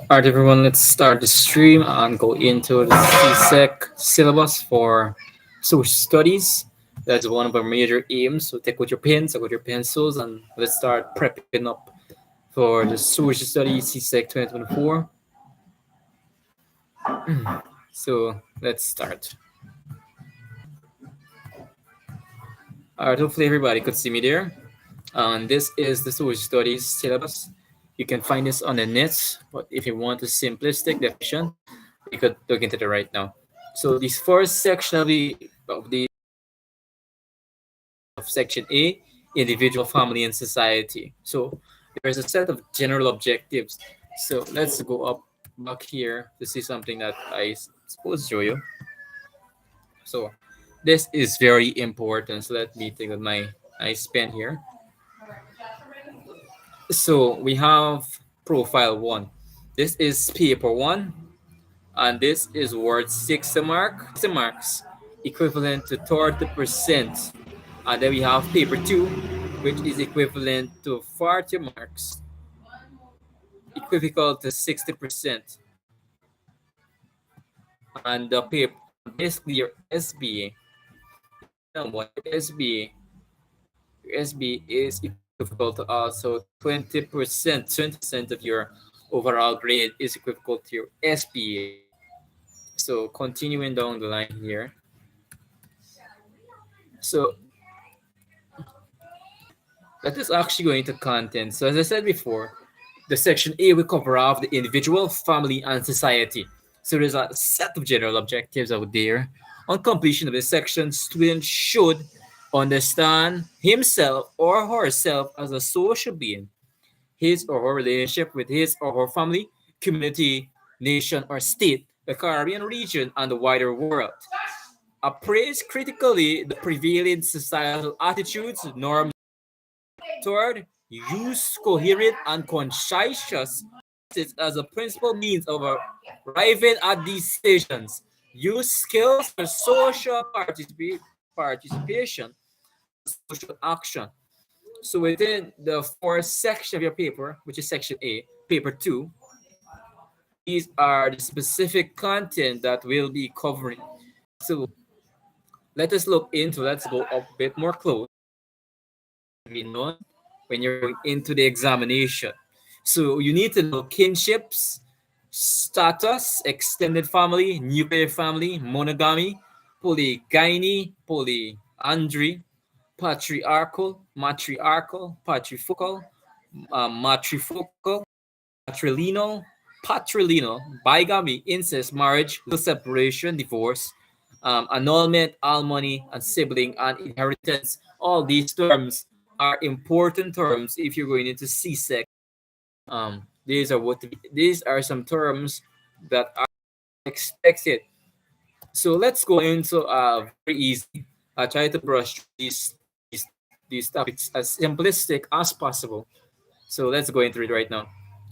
All right, everyone, let's start the stream and go into the CSEC syllabus for social studies. That's one of our major aims. So take out your pens, take out your pencils, and let's start prepping up for the social studies CSEC 2024. So let's start. All right, hopefully everybody could see me there. And this is the social studies syllabus. You can find this on the net, but if you want a simplistic definition, you could look into it right now. So this first section of section A, individual, family, and society. So there's a set of general objectives. So let's go up back here to see something that I suppose show you. So this is very important. So let me take out my nice pen here. So we have profile one. This is paper one, and this is worth 60 marks, equivalent to 30%. And then we have paper two, which is equivalent to 40 marks, equivocal to 60%. And the paper, basically your SBA, what your SBA is equivocal to also 20% of your overall grade is equivocal to your SBA. So continuing down the line here. So that is actually going to content. So as I said before, the section A will cover off the individual, family, and society. So there's a set of general objectives out there. On completion of this section, students should understand himself or herself as a social being, his or her relationship with his or her family, community, nation, or state, the Caribbean region, and the wider world. Appraise critically the prevailing societal attitudes, norms toward use coherent and conscientious as a principal means of arriving at decisions. Use skills for social participation and social action. So within the fourth section of your paper, which is section A, paper two, these are the specific content that we'll be covering. So let's go a bit more close. Be known when you're going into the examination. So you need to know kinships, status, extended family, nuclear family, monogamy, polygyny, polyandry, patrifocal, matrifocal, patrilineal, bigamy, incest, marriage, legal separation, divorce, annulment, alimony, and sibling and inheritance. All these terms are important terms if you're going into CSEC. These are some terms that are expected. So let's go into very easy. I try to brush these these topics as simplistic as possible. So let's go into it right now.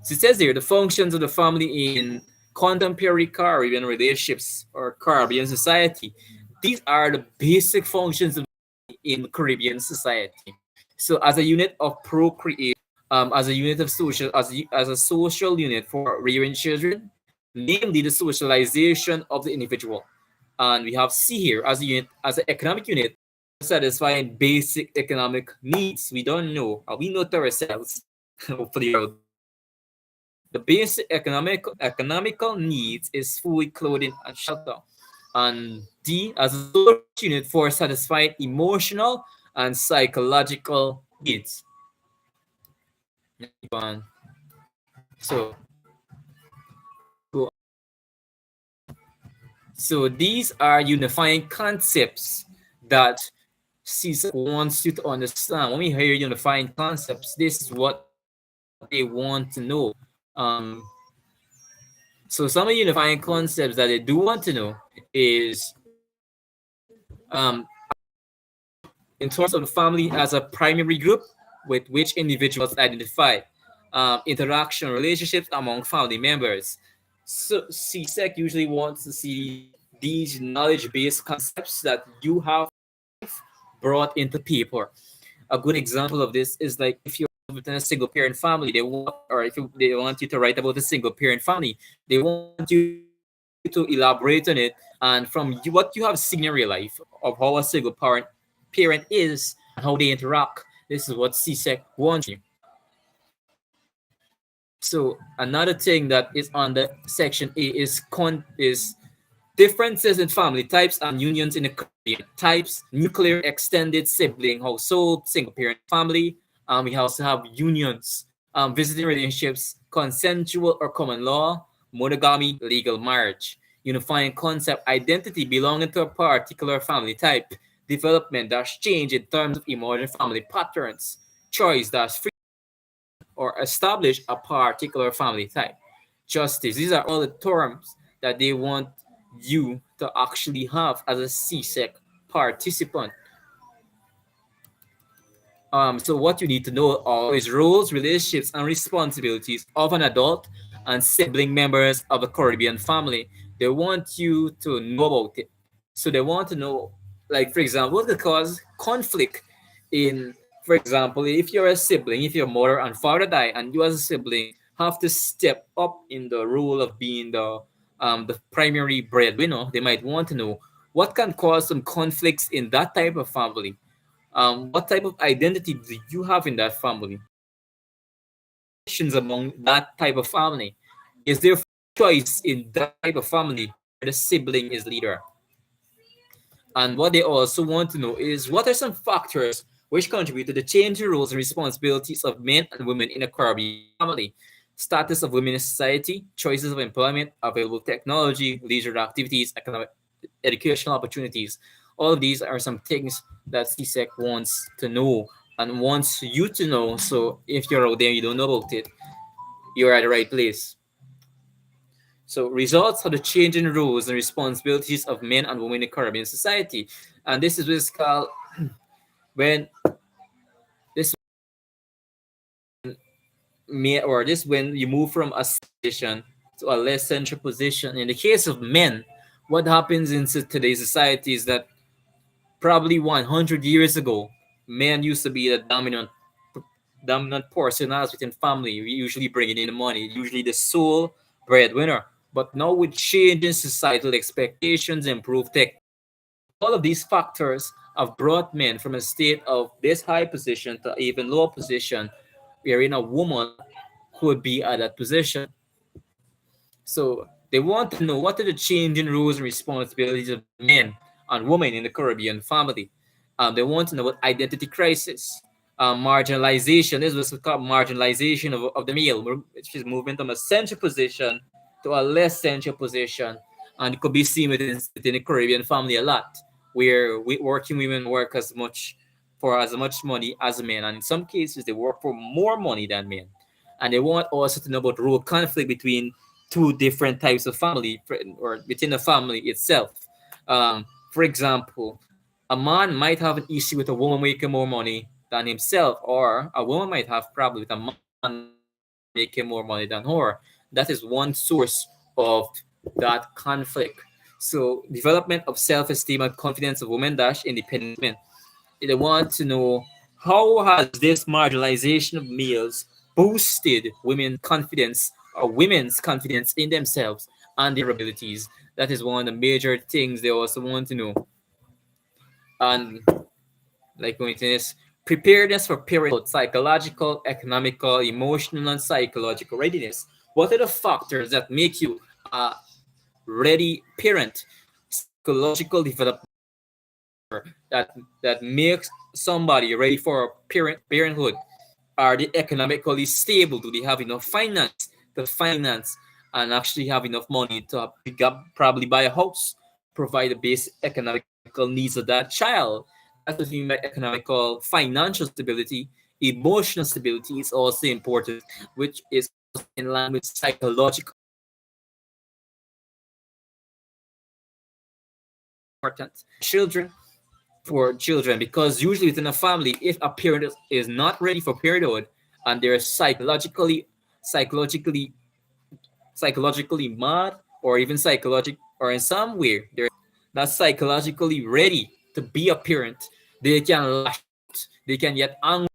So it says here the functions of the family in contemporary Caribbean relationships or Caribbean society. These are the basic functions of in Caribbean society. So as a unit of procreation, as a unit of social, as a social unit for rearing children, namely the socialization of the individual. And we have C here as a unit, as an economic unit, satisfying basic economic needs. We don't know, we know to ourselves, hopefully the basic economical needs is food, clothing, and shelter. And D as a social unit for satisfying emotional and psychological needs. So, so these are unifying concepts that CSEC wants you to understand. When we hear unifying concepts, this is what they want to know. So some of the unifying concepts that they do want to know is in terms of the family as a primary group with which individuals identify, interaction, relationships among family members. So CSEC usually wants to see these knowledge-based concepts that you have brought into paper. A good example of this is like if you're within a single parent family, they want, or if they want you to write about a single parent family, they want you to elaborate on it. And from what you have seen in real life of how a single parent is and how they interact, this is what CSEC wants you. So another thing that is under section A is differences in family types and unions in the Caribbean. Types: nuclear, extended sibling household, single parent family. We also have unions, visiting relationships, consensual or common law, monogamy, legal marriage. Unifying concept: identity belonging to a particular family type. Development dash change in terms of emerging family patterns. Choice dash free or establish a particular family type. Justice. These are all the terms that they want you to actually have as a CSEC participant. So what you need to know are is roles, relationships, and responsibilities of an adult and sibling members of a Caribbean family. They want you to know about it. So they want to know, like for example, what could cause conflict in, for example, if you're a sibling, if your mother and father die, and you as a sibling have to step up in the role of being the primary breadwinner, they might want to know what can cause some conflicts in that type of family. What type of identity do you have in that family? Questions among that type of family. Is there choice in that type of family where the sibling is leader? And what they also want to know is what are some factors which contribute to the changing roles and responsibilities of men and women in a Caribbean family? Status of women in society, choices of employment, available technology, leisure activities, economic educational opportunities. All of these are some things that CSEC wants to know and wants you to know. So if you're out there and you don't know about it, you're at the right place. So results of the changing roles and responsibilities of men and women in Caribbean society. And this is what's called when this may or this when you move from a position to a less central position. In the case of men, what happens in today's society is that probably 100 years ago, men used to be the dominant person as within family. We usually bringing in the money, usually the sole breadwinner. But now with changing societal expectations, improved tech, all of these factors have brought men from a state of this high position to even lower position, wherein a woman could be at that position. So they want to know what are the changing rules and responsibilities of men and women in the Caribbean family. They want to know about identity crisis, marginalization. This was called marginalization of the male, which is movement from a central position to a less central position. And it could be seen within the Caribbean family a lot, where working women work as much for as much money as men. And in some cases, they work for more money than men. And they want also to know about role conflict between two different types of family or within the family itself. For example, a man might have an issue with a woman making more money than himself, or a woman might have problem with a man making more money than her. That is one source of that conflict. So development of self-esteem and confidence of women dash independent women. They want to know how has this marginalization of males boosted women's confidence in themselves and their abilities. That is one of the major things they also want to know. And like going to this preparedness for parenthood, psychological, economical, emotional, and psychological readiness. What are the factors that make you a ready parent? Psychological development that that makes somebody ready for parenthood. Are they economically stable? Do they have enough finance and actually have enough money to pick up, probably buy a house, provide the basic economical needs of that child? That's what I mean by economical financial stability. Emotional stability is also important, which is also in line with psychological important. Children because usually within a family, if a parent is not ready for parenthood and they're psychologically psychologically mad or even psychological or in some way they're not psychologically ready to be a parent, they can lash out, they can get angry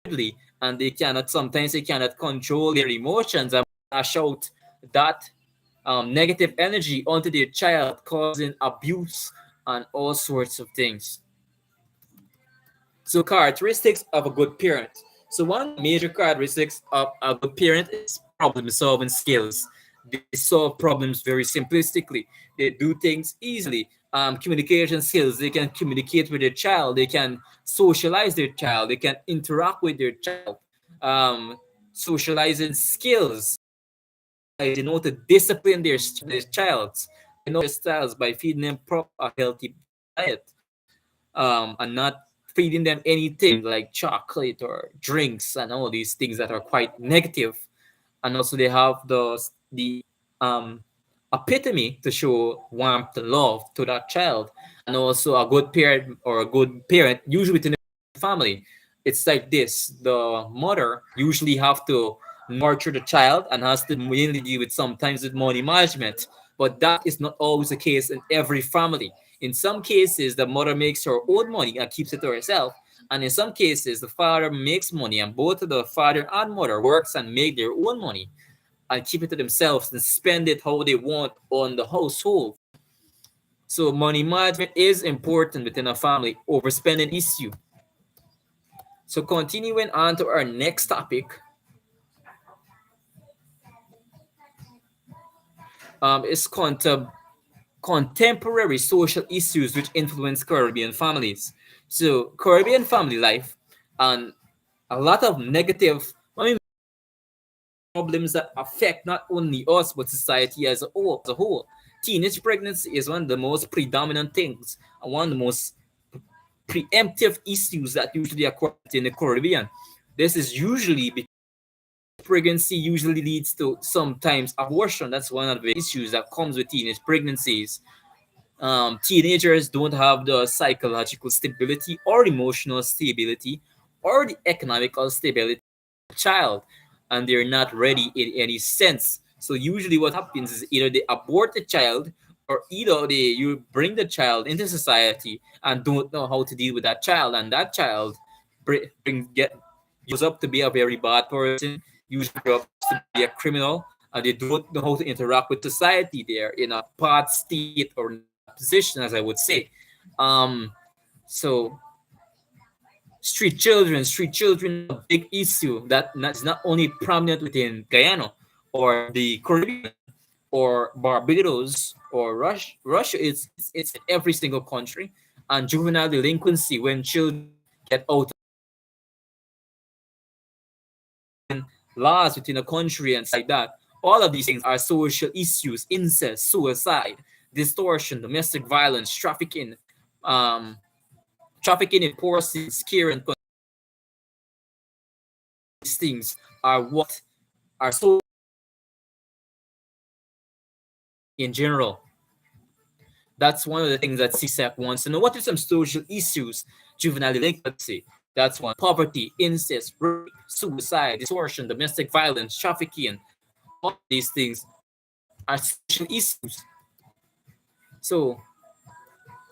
rapidly, and they cannot control their emotions and lash out that negative energy onto their child, causing abuse and all sorts of things. So, characteristics of a good parent. So, one of the major characteristics of a good parent is problem solving skills. They solve problems very simplistically. They do things easily. Communication skills. They can communicate with their child. They can socialize their child. They can interact with their child. Um, Socializing skills. They know to discipline their child. They know their styles by feeding them a healthy diet, and not feeding them anything like chocolate or drinks and all these things that are quite negative. And also they have the um, epitome to show warmth and love to that child. And also a good parent or a good parent usually within the family, it's like this: the mother usually have to nurture the child and has to mainly deal with sometimes with money management, but that is not always the case in every family. In some cases the mother makes her own money and keeps it to herself, and in some cases the father makes money and both the father and mother works and make their own money and keep it to themselves and spend it how they want on the household. So money management is important within a family. Overspending issue. So continuing on to our next topic, is contemporary social issues which influence Caribbean families. So Caribbean family life and a lot of negative, I mean, problems that affect not only us but society as a whole. Teenage pregnancy is one of the most predominant things and one of the most preemptive issues that usually occur in the Caribbean. This is usually because pregnancy usually leads to sometimes abortion. That's one of the issues that comes with teenage pregnancies. Teenagers don't have the psychological stability or emotional stability or the economical stability of a child, and they're not ready in any sense. So usually what happens is either they abort the child or either you bring the child into society and don't know how to deal with that child, and that child grows up to be a very bad person, usually grows up to be a criminal, and they don't know how to interact with society. They're in a bad state or in a bad position, as I would say. Um, so street children is a big issue that is not only prominent within Guyana or the Caribbean or Barbados or Russia. It's in every single country. And juvenile delinquency when children get out laws within a country and like that. All of these things are social issues: incest, suicide, distortion, domestic violence, um, trafficking in persons, care, and these things are what are so in general. That's one of the things that CSEC wants to know. What are some social issues? Juvenile delinquency. That's one. Poverty, incest, rape, suicide, distortion, domestic violence, trafficking. All these things are social issues. So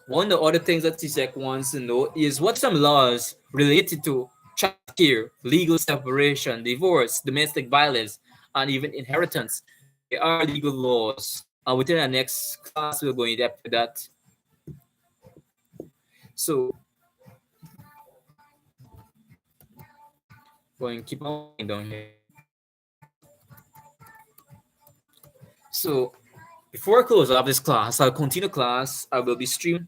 one of the other things that CSEC wants to know is what some laws related to child care, legal separation, divorce, domestic violence, and even inheritance. There are legal laws. Within our next class, we'll go in depth with that. So, going keep on down here. So, before I close off this class, I'll continue class. I will be streaming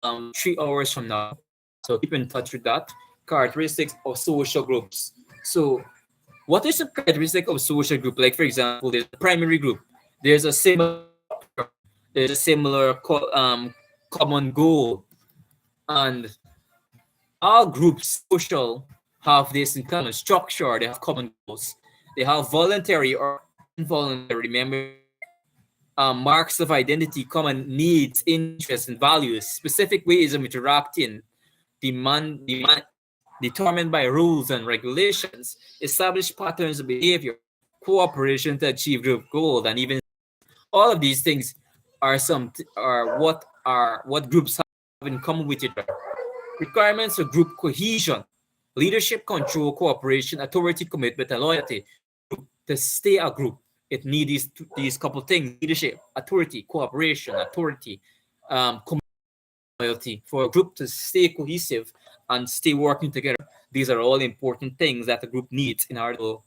3 hours from now. So keep in touch with that. Characteristics of social groups. So what is the characteristic of social group? Like for example, there's a primary group. There's a similar there's a similar common goal, and all groups social have this in common structure. They have common goals. They have voluntary or involuntary memory, marks of identity, common needs, interests, and values, specific ways of interacting, demand determined by rules and regulations, established patterns of behavior, cooperation to achieve group goals, and even all of these things are what groups have in common with each other. Requirements of group cohesion. Leadership, control, cooperation, authority, commitment, and loyalty. To stay a group, it needs these couple things: leadership, authority, cooperation, authority, loyalty. For a group to stay cohesive and stay working together, these are all important things that a group needs in order to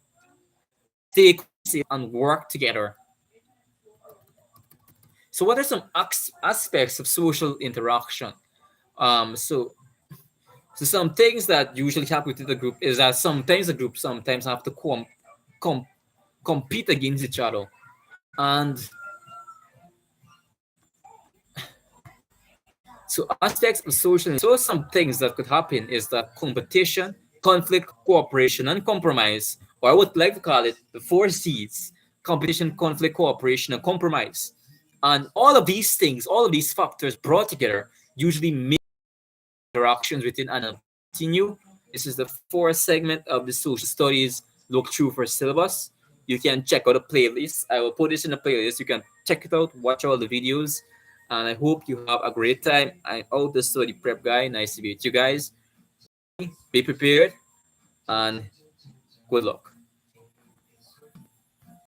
stay cohesive and work together. So, what are some aspects of social interaction? Um, so, so some things that usually happen within the group is that sometimes the group sometimes have to com- compete against each other, and so aspects of social. So some things that could happen is that competition, conflict, cooperation, and compromise, or I would like to call it the four C's: competition, conflict, cooperation, and compromise. And all of these things, all of these factors brought together usually make interactions within an continue. This is the fourth segment of the social studies look through for syllabus. You can check out the playlist. I will put this in the playlist. You can check it out, watch all the videos, and I hope you have a great time. I'm out the study prep guy. Nice to meet you guys. Be prepared and good luck.